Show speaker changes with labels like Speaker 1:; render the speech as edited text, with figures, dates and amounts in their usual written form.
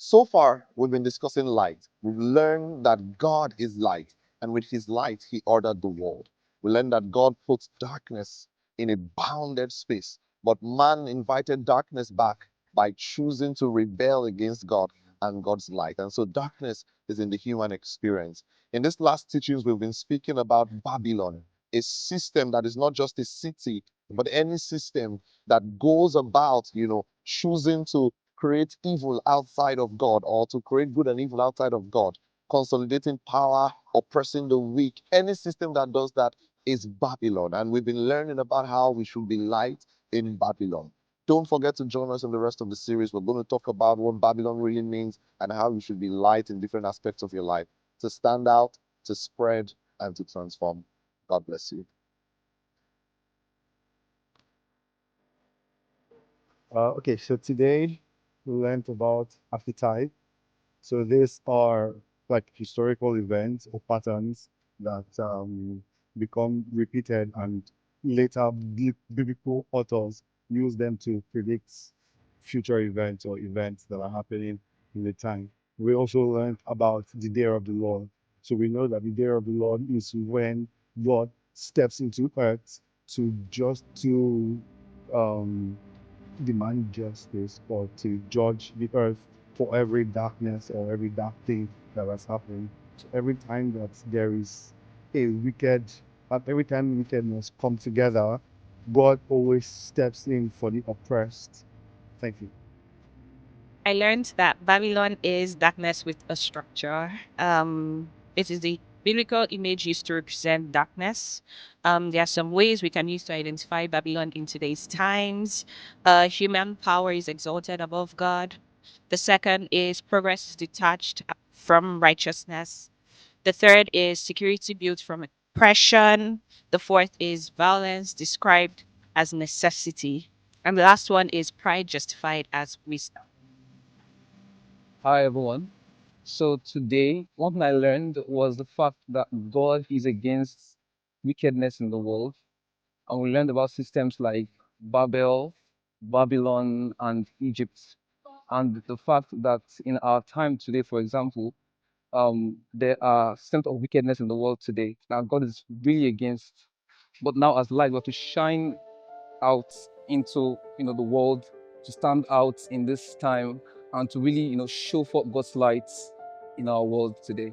Speaker 1: So far, we've been discussing light. We've learned that God is light, and with his light, he ordered the world. We learned that God puts darkness in a bounded space, but man invited darkness back by choosing to rebel against God and God's light. And so darkness is in the human experience. In this last teachings, we've been speaking about Babylon, a system that is not just a city, but any system that goes about, choosing to create evil outside of God or to create good and evil outside of God, consolidating power, oppressing the weak. Any system that does that is Babylon. And we've been learning about how we should be light in Babylon. Don't forget to join us in the rest of the series. We're going to talk about what Babylon really means and how you should be light in different aspects of your life to stand out, to spread, and to transform. God bless you.
Speaker 2: Okay, so today we learned about archetype. So these are like historical events or patterns that become repeated, and later biblical authors use them to predict future events or events that are happening in the time. We also learned about the day of the Lord. So we know that the day of the Lord is when God steps into earth to um, demand justice or to judge the earth for every darkness or every dark thing that has happened. So every time that there is a wicked, every time wickedness come together, God always steps in for the oppressed. Thank you.
Speaker 3: I learned that Babylon is darkness with a structure. It is the biblical image used to represent darkness. There are some ways we can use to identify Babylon in today's times. Human power is exalted above God. The second is progress is detached from righteousness. The third is security built from oppression. The fourth is violence described as necessity. And the last one is pride justified as wisdom.
Speaker 4: Hi everyone. So today, one thing I learned was the fact that God is against wickedness in the world. And we learned about systems like Babel, Babylon, and Egypt. And the fact that in our time today, for example, there are systems of wickedness in the world today. Now God is really against. But now as light, we have to shine out into the world, to stand out in this time and to really show forth God's light in our world today.